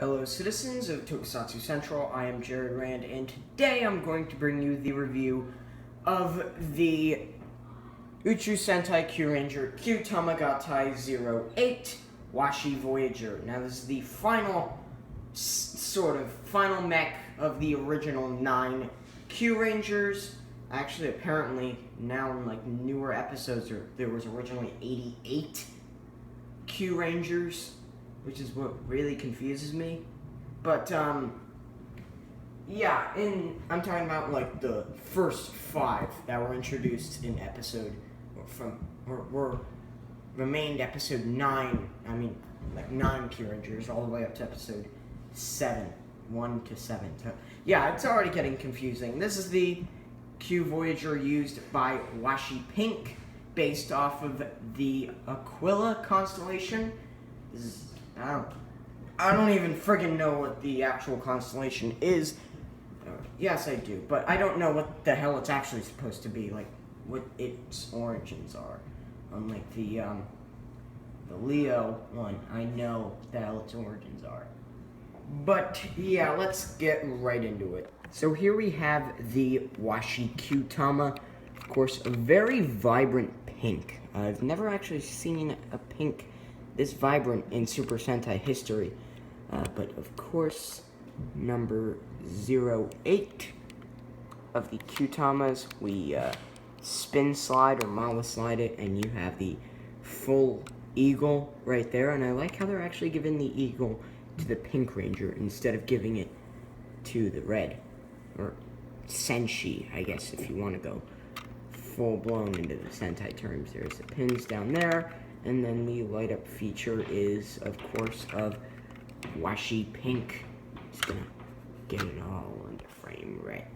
Hello citizens of Tokusatsu Central, I am Jared Rand, and today I'm going to bring you the review of the Uchuu Sentai Kyuuranger Kyutama Gattai 08 Washi Voyager. Now this is the final mech of the original 9 Kyurangers. Actually, apparently, now in newer episodes, there was originally 88 Kyurangers, which is what really confuses me. But, yeah, I'm talking about, the first 5 that were introduced in remained episode 9, 9 Kyurangers, all the way up to episode 7, 1 to 7. So, yeah, it's already getting confusing. This is the Q Voyager used by Washi Pink, based off of the Aquila constellation. I don't even friggin' know what the actual constellation is. Yes, I do, but I don't know what the hell it's actually supposed to be, what its origins are. Unlike the Leo one, I know what the hell its origins are. But, yeah, let's get right into it. So here we have the Washi Kyutama. Of course, a very vibrant pink. I've never actually seen a pink this vibrant in Super Sentai history. But of course, number 08 of the Kyutamas, we spin slide or Mala slide it, and you have the full eagle right there. And I like how they're actually giving the eagle to the Pink Ranger instead of giving it to the red. Or Senshi, I guess, if you want to go full-blown into the Sentai terms. There's the pins down there, and then the light-up feature is, of course, of Washi Pink. Just gonna get it all into frame right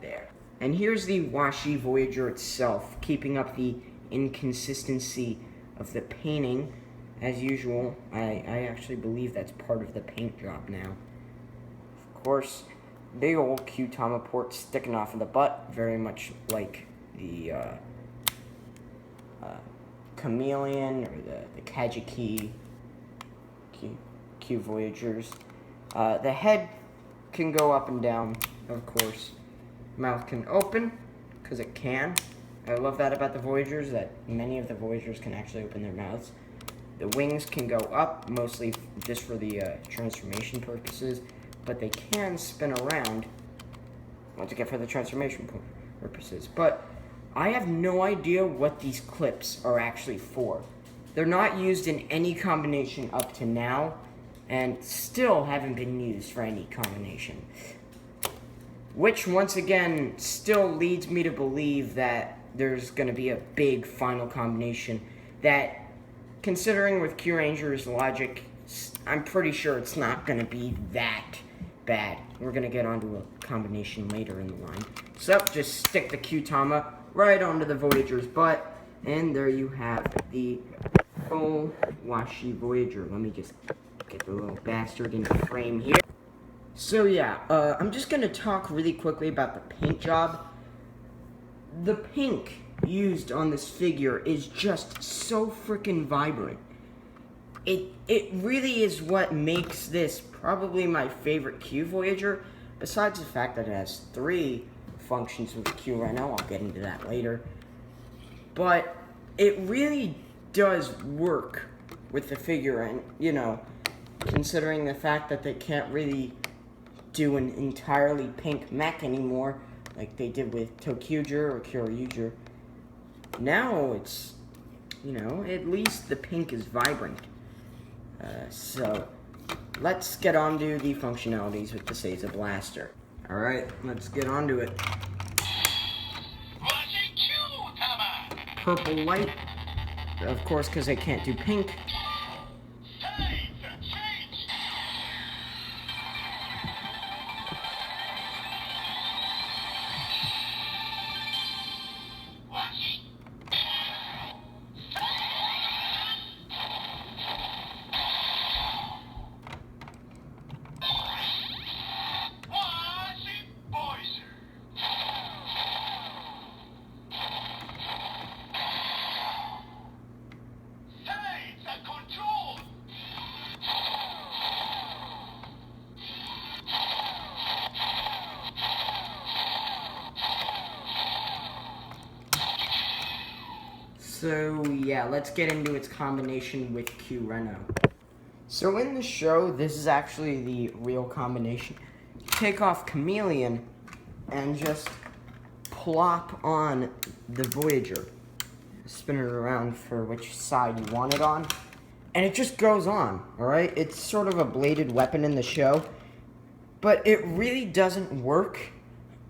there. And here's the Washi Voyager itself, keeping up the inconsistency of the painting. As usual, I actually believe that's part of the paint job now. Of course, big old Kyutama port sticking off of the butt, very much like the Chameleon or the Kajiki Q Voyagers. The head can go up and down, of course. Mouth can open, because it can. I love that about the Voyagers, that many of the Voyagers can actually open their mouths. The wings can go up, mostly just for the transformation purposes, but they can spin around once again for the transformation purposes. But I have no idea what these clips are actually for. They're not used in any combination up to now, and still haven't been used for any combination. Which, once again, still leads me to believe that there's going to be a big final combination that, considering with Kyuuranger's logic, I'm pretty sure it's not going to be that bad. We're going to get onto a combination later in the line. So, just stick the Kyutama right onto the Voyager's butt, and there you have the full Washi Voyager. Let me just get the little bastard into frame here. So yeah, I'm just going to talk really quickly about the paint job. The pink used on this figure is just so freaking vibrant. It really is what makes this probably my favorite Q Voyager, besides the fact that it has 3 functions with Q Reno. I'll get into that later. But it really does work with the figure, and, considering the fact that they can't really do an entirely pink mech anymore, like they did with Kyuuranger or Kyuuranger. Now it's, at least the pink is vibrant. So, let's get on to the functionalities with the Seiza Blaster. Alright, let's get on to it. Purple light, of course, because they can't do pink. So yeah, let's get into its combination with Kyuuranger. So in the show, this is actually the real combination. Take off Chameleon and just plop on the Voyager. Spin it around for which side you want it on. And it just goes on, alright? It's sort of a bladed weapon in the show. But it really doesn't work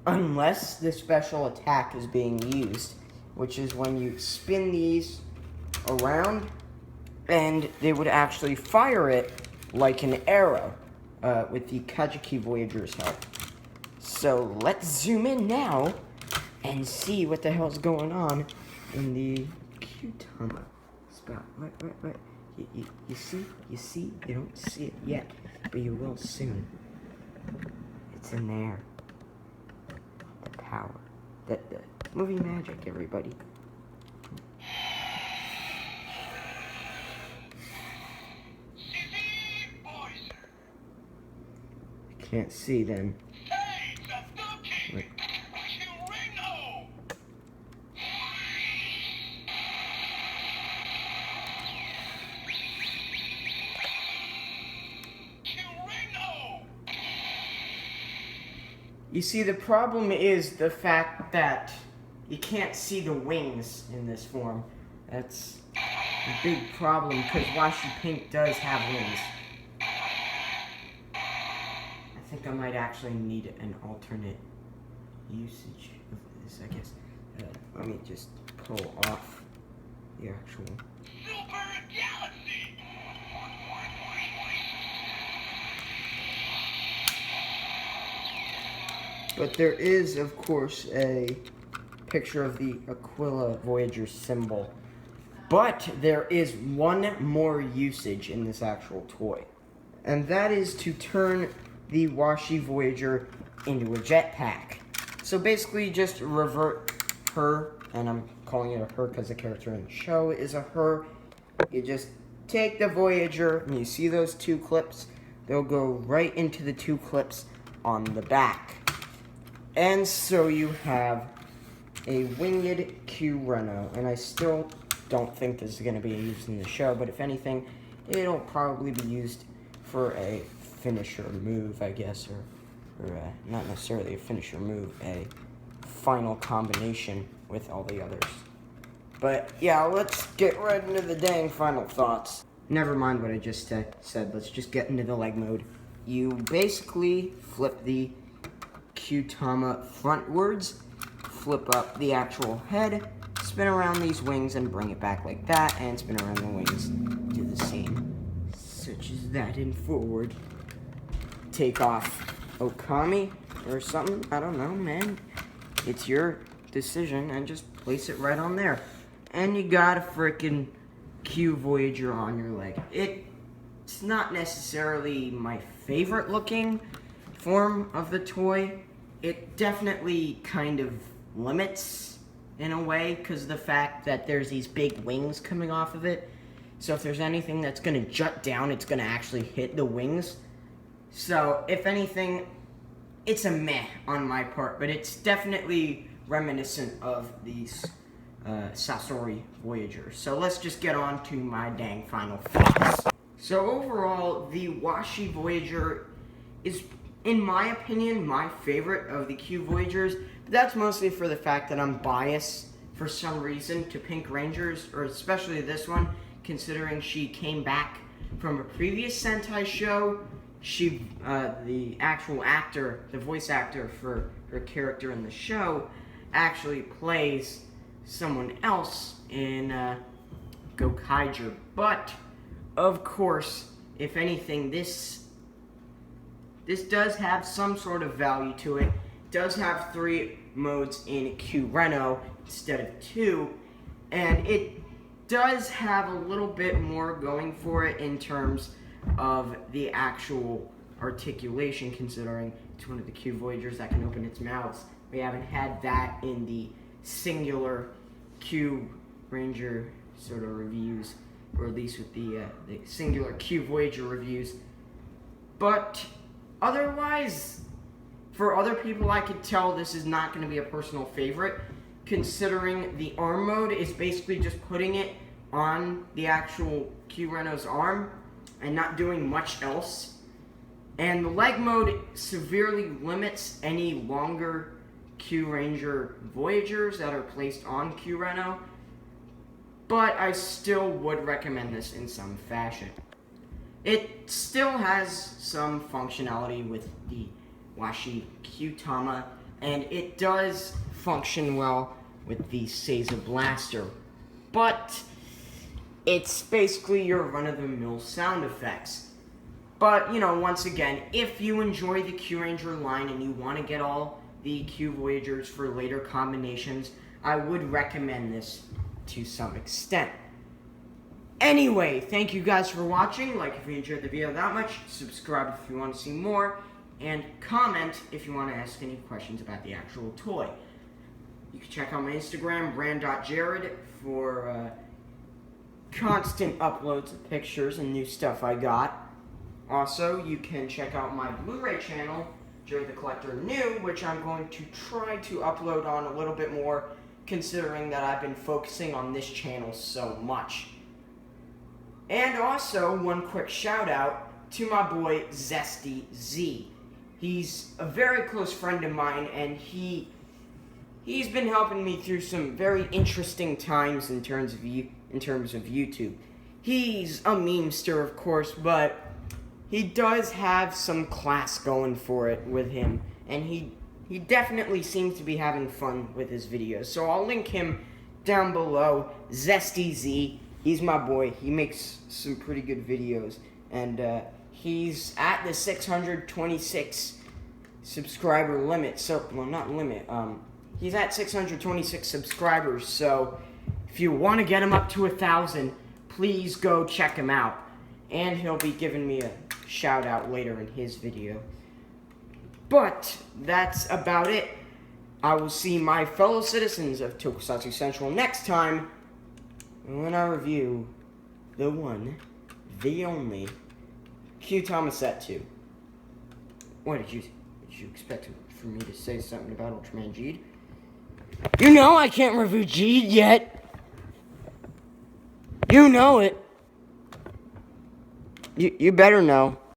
unless the special attack is being used. Which is when you spin these around and they would actually fire it like an arrow with the Kajiki Voyager's help. So let's zoom in now and see what the hell's going on in the Kyutama spot. What? You see? You don't see it yet, but you will soon. It's in there. The power. The movie magic, everybody. Can't see then. Wait. You see, the problem is the fact that you can't see the wings in this form. That's a big problem because Washi Pink does have wings. I think I might actually need an alternate usage of this, I guess. Let me just pull off the actual... Super Galaxy! But there is, of course, a picture of the Aquila Voyager symbol. But there is one more usage in this actual toy. And that is to turn the Washi Voyager into a jetpack. So basically just revert her, and I'm calling it a her because the character in the show is a her. You just take the Voyager, and you see those two clips? They'll go right into the two clips on the back. And so you have a winged Kyuuranger, and I still don't think this is going to be used in the show, but if anything, it'll probably be used for a finisher move, I guess, or not necessarily a finisher move, a final combination with all the others. But yeah, let's get right into the dang final thoughts. Never mind what I just said, let's just get into the leg mode. You basically flip the Kyutama frontwards, flip up the actual head, spin around these wings and bring it back like that, and spin around the wings, do the same, such as that, and forward. Take off Okami or something, I don't know, man. It's your decision, and just place it right on there. And you got a frickin' Q Voyager on your leg. It's not necessarily my favorite looking form of the toy. It definitely kind of limits in a way because of the fact that there's these big wings coming off of it. So if there's anything that's going to jut down, it's going to actually hit the wings. So if anything, it's a meh on my part, but it's definitely reminiscent of these Sasori Voyagers. So let's just get on to my dang final thoughts. So overall, the Washi Voyager is, in my opinion, my favorite of the Q Voyagers. But that's mostly for the fact that I'm biased for some reason to Pink Rangers, or especially this one, considering she came back from a previous Sentai show. She, the actual actor, the voice actor for her character in the show, actually plays someone else in Gokaiger. But, of course, if anything, this does have some sort of value to it. It does have 3 modes in Kyuuranger instead of 2, and it does have a little bit more going for it in terms of the actual articulation, considering it's one of the Q Voyagers that can open its mouths. We haven't had that in the singular Kyuranger sort of reviews, or at least with the singular Q Voyager reviews. But otherwise, for other people, I could tell this is not going to be a personal favorite. considering the arm mode is basically just putting it on the actual Kyurenno's arm and not doing much else. And the leg mode severely limits any longer Kyuranger Voyagers that are placed on Kyurenno, but I still would recommend this in some fashion. It still has some functionality with the Washi Kyutama, and it does function well with the Seiza Blaster, but it's basically your run-of-the-mill sound effects. But, you know, once again, if you enjoy the Kyuranger line and you want to get all the Q Voyagers for later combinations, I would recommend this to some extent. Anyway, thank you guys for watching. Like if you enjoyed the video that much, subscribe if you want to see more, and comment if you want to ask any questions about the actual toy. You can check out my Instagram, brand.jared, for constant uploads of pictures and new stuff I got. Also, you can check out my Blu-ray channel, Jared the Collector New, which I'm going to try to upload on a little bit more, considering that I've been focusing on this channel so much. And also, one quick shout out to my boy Zesty Z. He's a very close friend of mine, and he's been helping me through some very interesting times in terms of YouTube. He's a memester, of course, but he does have some class going for it with him, and he definitely seems to be having fun with his videos. So I'll link him down below. Zesty Z. He's my boy. He makes some pretty good videos, and he's at the 626 subscriber limit. So, well, not limit. He's at 626 subscribers. So, if you want to get him up to 1,000, please go check him out. And he'll be giving me a shout out later in his video. But that's about it. I will see my fellow citizens of Tokusatsu Central next time when I review the one, the only, Kyutama Set 2. What did you expect for me to say something about Ultraman Geed? You know I can't review Geed yet. You know it. You better know.